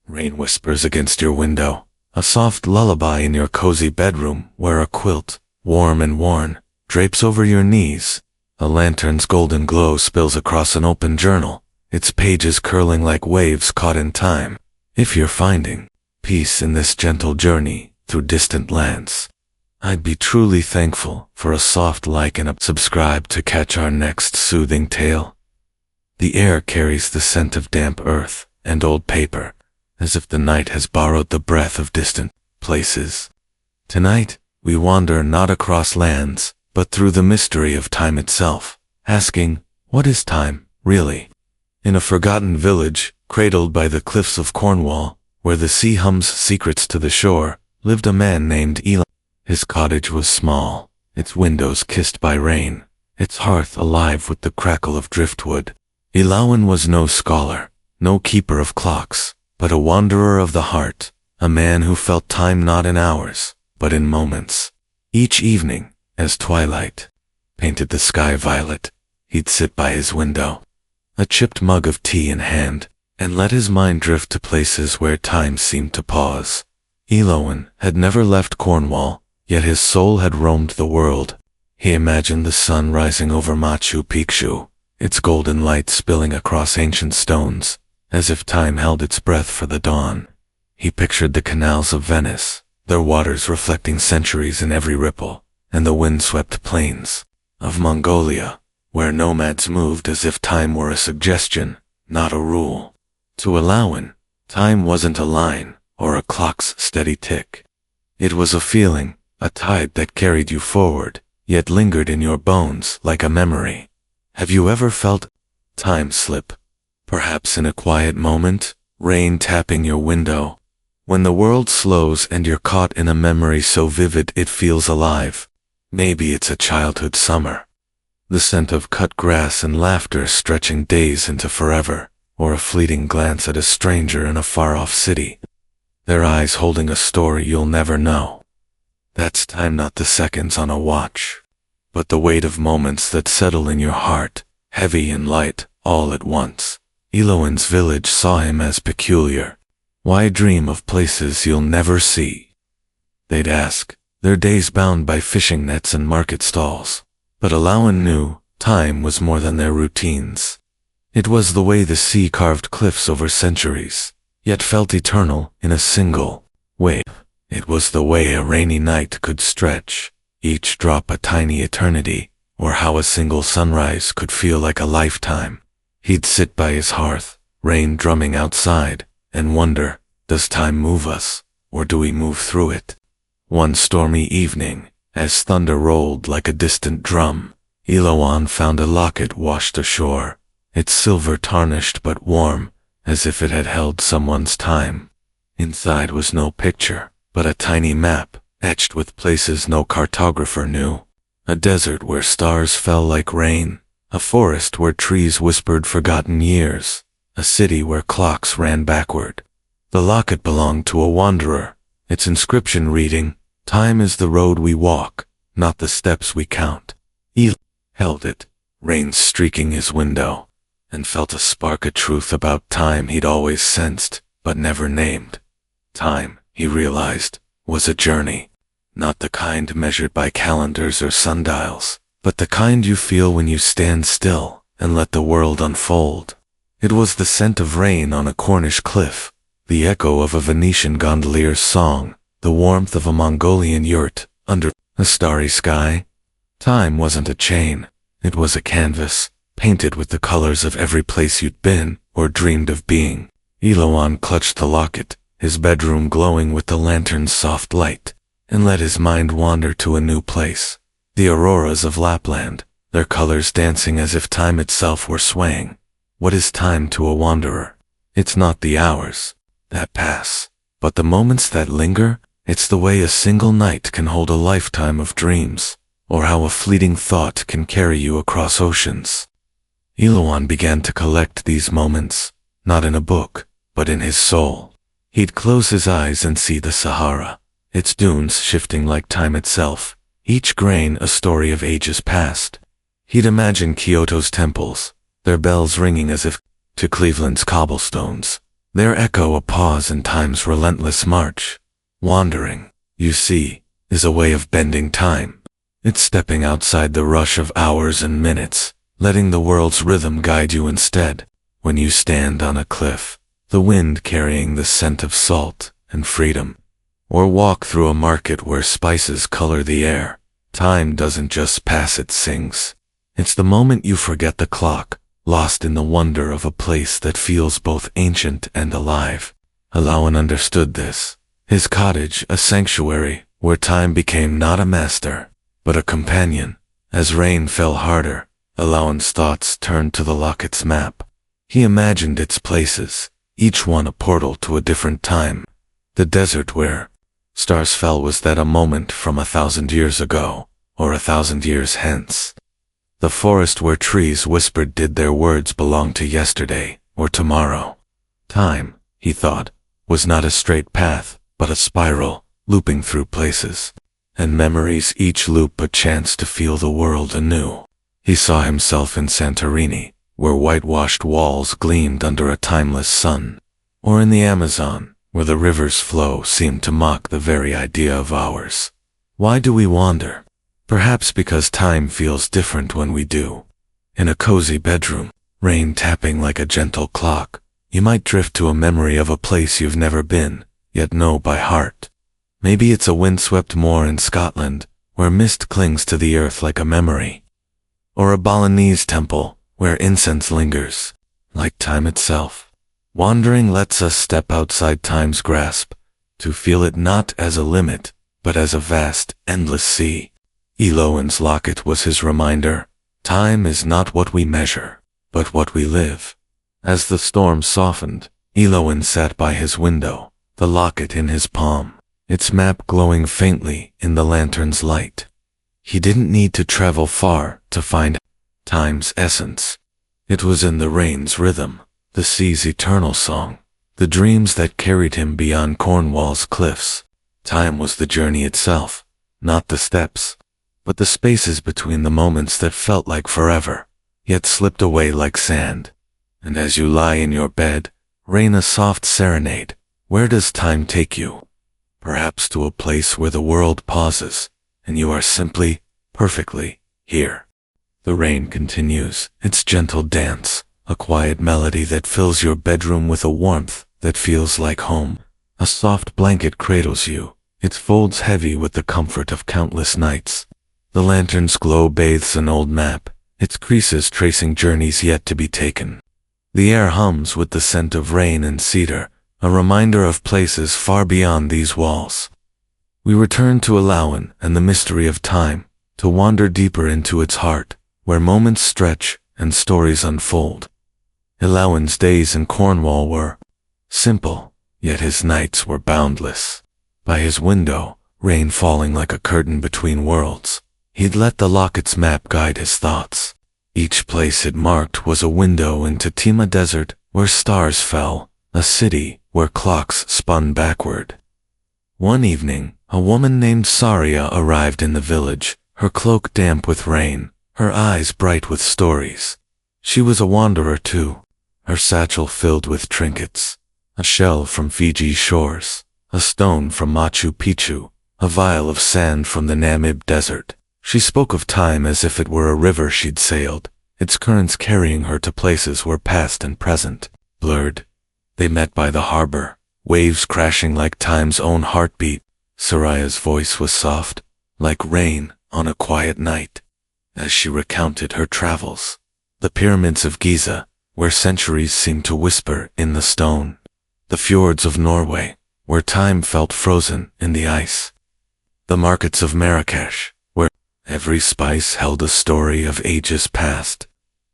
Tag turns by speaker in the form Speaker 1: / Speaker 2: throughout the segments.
Speaker 1: Rain whispers against your window, a soft lullaby in your cozy bedroom where a quilt, warm and worn, drapes over your knees. A lantern's golden glow spills across an open journal, its pages curling like waves caught in time. If you're finding peace in this gentle journey through distant lands, I'd be truly thankful for a soft like and a subscribe to catch our next soothing tale. The air carries the scent of damp earth and old paper, as if the night has borrowed the breath of distant places. Tonight, we wander not across lands, but through the mystery of time itself, asking, what is time, really? In a forgotten village, cradled by the cliffs of Cornwall, where the sea hums secrets to the shore, lived a man named Eli. His cottage was small, its windows kissed by rain, its hearth alive with the crackle of driftwood. Elowin was no scholar, no keeper of clocks, but a wanderer of the heart, a man who felt time not in hours, but in moments. Each evening, as twilight painted the sky violet, he'd sit by his window, a chipped mug of tea in hand, and let his mind drift to places where time seemed to pause. Elowin had never left Cornwall, yet his soul had roamed the world. He imagined the sun rising over Machu Picchu, its golden light spilling across ancient stones, as if time held its breath for the dawn. He pictured the canals of Venice, their waters reflecting centuries in every ripple, and the wind-swept plains of Mongolia, where nomads moved as if time were a suggestion, not a rule. To Elowin, time wasn't a line or a clock's steady tick. It was a feeling, a tide that carried you forward, yet lingered in your bones like a memory. Have you ever felt time slip? Perhaps in a quiet moment, rain tapping your window, when the world slows and you're caught in a memory so vivid it feels alive. Maybe it's a childhood summer, the scent of cut grass and laughter stretching days into forever, or a fleeting glance at a stranger in a far-off city, their eyes holding a story you'll never know. That's time, not the seconds on a watch, but the weight of moments that settle in your heart, heavy and light, all at once. Elowin's village saw him as peculiar. Why dream of places you'll never see? They'd ask, their days bound by fishing nets and market stalls. But Elowin knew time was more than their routines. It was the way the sea carved cliffs over centuries, yet felt eternal in a single wave. It was the way a rainy night could stretch, each drop a tiny eternity, or how a single sunrise could feel like a lifetime. He'd sit by his hearth, rain drumming outside, and wonder, does time move us, or do we move through it? One stormy evening, as thunder rolled like a distant drum, Elowin found a locket washed ashore, its silver tarnished but warm, as if it had held someone's time. Inside was no picture, but a tiny map, etched with places no cartographer knew. A desert where stars fell like rain, a forest where trees whispered forgotten years, a city where clocks ran backward. The locket belonged to a wanderer, its inscription reading, "Time is the road we walk, not the steps we count." He held it, rain streaking his window, and felt a spark of truth about time he'd always sensed, but never named. Time, he realized, was a journey, not the kind measured by calendars or sundials, but the kind you feel when you stand still and let the world unfold. It was the scent of rain on a Cornish cliff, the echo of a Venetian gondolier's song, the warmth of a Mongolian yurt under a starry sky. Time wasn't a chain, it was a canvas, painted with the colors of every place you'd been or dreamed of being. Elowin clutched the locket, his bedroom glowing with the lantern's soft light, and let his mind wander to a new place. The auroras of Lapland, their colors dancing as if time itself were swaying. What is time to a wanderer? It's not the hours that pass, but the moments that linger. It's the way a single night can hold a lifetime of dreams, or how a fleeting thought can carry you across oceans. Elowin began to collect these moments, not in a book, but in his soul. He'd close his eyes and see the Sahara, its dunes shifting like time itself, each grain a story of ages past. He'd imagine Kyoto's temples, their bells ringing as if to Cleveland's cobblestones, Their echo a pause in time's relentless march. Wandering, you see, is a way of bending time. It's stepping outside the rush of hours and minutes, letting the world's rhythm guide you instead. When you stand on a cliff, the wind carrying the scent of salt and freedom, or walk through a market where spices color the air, time doesn't just pass, it sings. It's the moment you forget the clock, lost in the wonder of a place that feels both ancient and alive. Alawan understood this. His cottage, a sanctuary, where time became not a master, but a companion. As rain fell harder, Alawan's thoughts turned to the locket's map. He imagined its places, each one a portal to a different time. The desert where stars fell, was that a moment from 1,000 years ago, or 1,000 years hence? The forest where trees whispered, did their words belong to yesterday or tomorrow? Time, he thought, was not a straight path, but a spiral, looping through places, and memories, each loop a chance to feel the world anew. He saw himself in Santorini, where whitewashed walls gleamed under a timeless sun, or in the Amazon, where the river's flow seemed to mock the very idea of hours. Why do we wander? Perhaps because time feels different when we do. In a cozy bedroom, rain tapping like a gentle clock, you might drift to a memory of a place you've never been, yet know by heart. Maybe it's a windswept moor in Scotland, where mist clings to the earth like a memory. Or a Balinese temple, where incense lingers, like time itself. Wandering lets us step outside time's grasp, to feel it not as a limit, but as a vast, endless sea. Elowan's locket was his reminder. Time is not what we measure, but what we live. As the storm softened, Elowan sat by his window, the locket in his palm, its map glowing faintly in the lantern's light. He didn't need to travel far to find time's essence. It was in the rain's rhythm, the sea's eternal song, the dreams that carried him beyond Cornwall's cliffs. Time was the journey itself, not the steps, but the spaces between the moments that felt like forever, yet slipped away like sand. And as you lie in your bed, rain a soft serenade. Where does time take you? Perhaps to a place where the world pauses, and you are simply, perfectly, here. The rain continues, its gentle dance, a quiet melody that fills your bedroom with a warmth that feels like home. A soft blanket cradles you, its folds heavy with the comfort of countless nights. The lantern's glow bathes an old map, its creases tracing journeys yet to be taken. The air hums with the scent of rain and cedar, a reminder of places far beyond these walls. We return to Alawan and the mystery of time, to wander deeper into its heart, where moments stretch and stories unfold. Alawan's days in Cornwall were simple, yet his nights were boundless. By his window, rain falling like a curtain between worlds, he'd let the locket's map guide his thoughts. Each place it marked was a window into Tima Desert, where stars fell, a city where clocks spun backward. One evening, a woman named Saria arrived in the village, her cloak damp with rain, her eyes bright with stories. She was a wanderer too, her satchel filled with trinkets, a shell from Fiji's shores, a stone from Machu Picchu, a vial of sand from the Namib Desert. She spoke of time as if it were a river she'd sailed, its currents carrying her to places where past and present blurred. They met by the harbor, waves crashing like time's own heartbeat. Saraya's voice was soft, like rain on a quiet night, as she recounted her travels. The pyramids of Giza, where centuries seemed to whisper in the stone. The fjords of Norway, where time felt frozen in the ice. The markets of Marrakesh, where every spice held a story of ages past.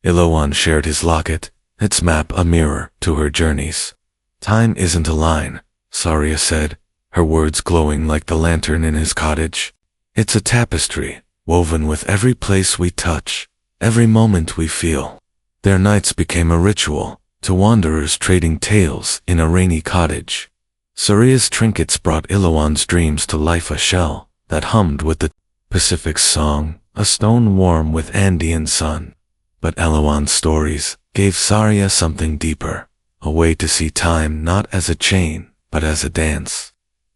Speaker 1: Elowan shared his locket, its map a mirror to her journeys. Time isn't a line, Saria said, her words glowing like the lantern in his cottage. It's a tapestry, woven with every place we touch, every moment we feel. Their nights became a ritual, to wanderers trading tales in a rainy cottage. Saria's trinkets brought Elowan's dreams to life, a shell that hummed with the Pacific's song, a stone warm with Andean sun. But Elowan's stories gave Saria something deeper, a way to see time not as a chain, but as a dance.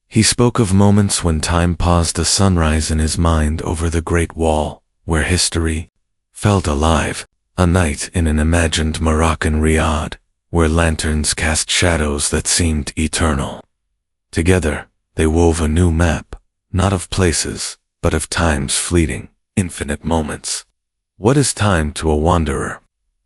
Speaker 1: He spoke of moments when time paused a sunrise in his mind over the Great Wall, where history felt alive, a night in an imagined Moroccan riad, where lanterns cast shadows that seemed eternal. Together, they wove a new map, not of places, but of time's fleeting, infinite moments. What is time to a wanderer?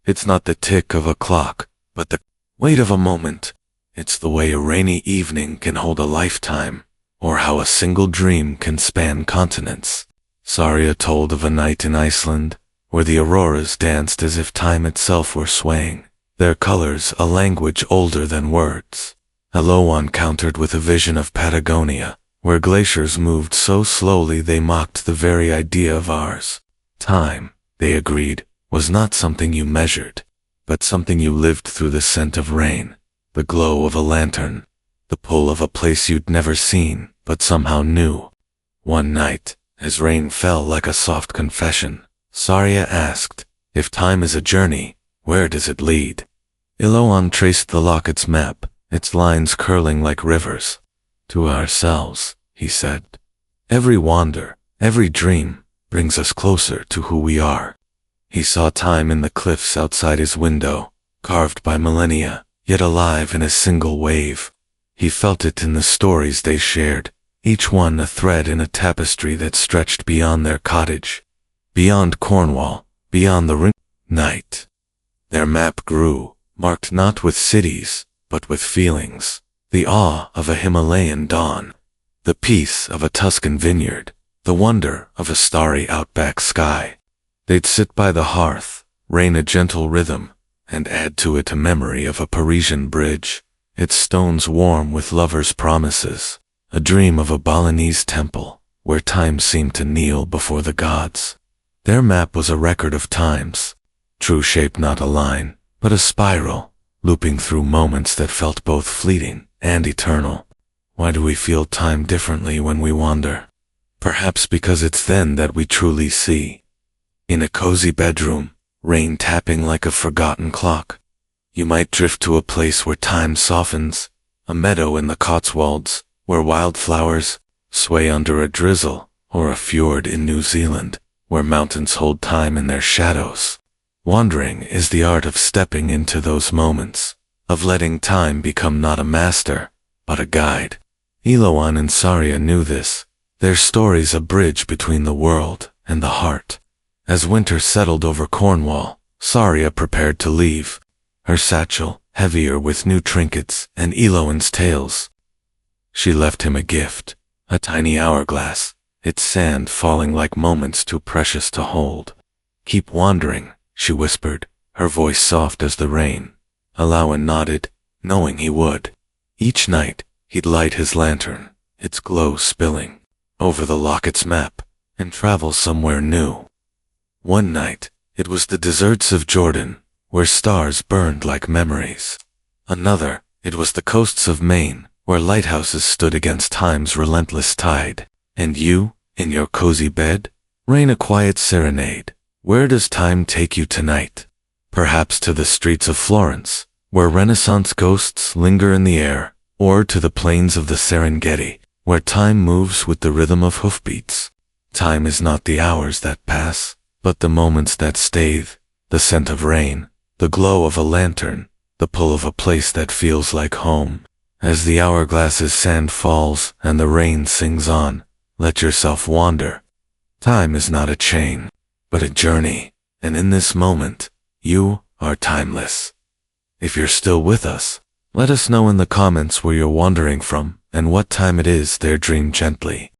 Speaker 1: It's not the tick of a clock, but the weight of a moment. It's the way a rainy evening can hold a lifetime, or how a single dream can span continents. Saria told of a night in Iceland, where the auroras danced as if time itself were swaying, their colors a language older than words. Eloan countered with a vision of Patagonia, where glaciers moved so slowly they mocked the very idea of ours. Time, they agreed, was not something you measured, but something you lived through the scent of rain, the glow of a lantern, the pull of a place you'd never seen, but somehow knew. One night, as rain fell like a soft confession, Saria asked, if time is a journey, where does it lead? Eloan traced the locket's map, its lines curling like rivers. To ourselves, he said. Every wander, every dream, brings us closer to who we are. He saw time in the cliffs outside his window, carved by millennia, yet alive in a single wave. He felt it in the stories they shared, each one a thread in a tapestry that stretched beyond their cottage, beyond Cornwall, beyond the night. Their map grew, marked not with cities, but with feelings. The awe of a Himalayan dawn, the peace of a Tuscan vineyard, the wonder of a starry outback sky. They'd sit by the hearth, rain a gentle rhythm, and add to it a memory of a Parisian bridge, its stones warm with lovers' promises, a dream of a Balinese temple, where time seemed to kneel before the gods. Their map was a record of times, true shape not a line, but a spiral, looping through moments that felt both fleeting and eternal. Why do we feel time differently when we wander? Perhaps because it's then that we truly see. In a cozy bedroom, rain tapping like a forgotten clock, you might drift to a place where time softens, a meadow in the Cotswolds, where wildflowers sway under a drizzle, or a fjord in New Zealand, where mountains hold time in their shadows. Wandering is the art of stepping into those moments, of letting time become not a master, but a guide. Eloan and Saria knew this, their stories a bridge between the world and the heart. As winter settled over Cornwall, Saria prepared to leave, her satchel heavier with new trinkets and Eloan's tales. She left him a gift, a tiny hourglass, its sand falling like moments too precious to hold. Keep wandering, she whispered, her voice soft as the rain. Eloan nodded, knowing he would. Each night, he'd light his lantern, its glow spilling over the locket's map, and travel somewhere new. One night, it was the deserts of Jordan, where stars burned like memories. Another, it was the coasts of Maine, where lighthouses stood against time's relentless tide. And you, in your cozy bed, rain a quiet serenade. Where does time take you tonight? Perhaps to the streets of Florence, where Renaissance ghosts linger in the air, or to the plains of the Serengeti, where time moves with the rhythm of hoofbeats. Time is not the hours that pass, but the moments that stay, the scent of rain, the glow of a lantern, the pull of a place that feels like home. As the hourglass's sand falls and the rain sings on, let yourself wander. Time is not a chain, but a journey, and in this moment, you are timeless. If you're still with us, let us know in the comments where you're wandering from and what time it is there. Dream gently.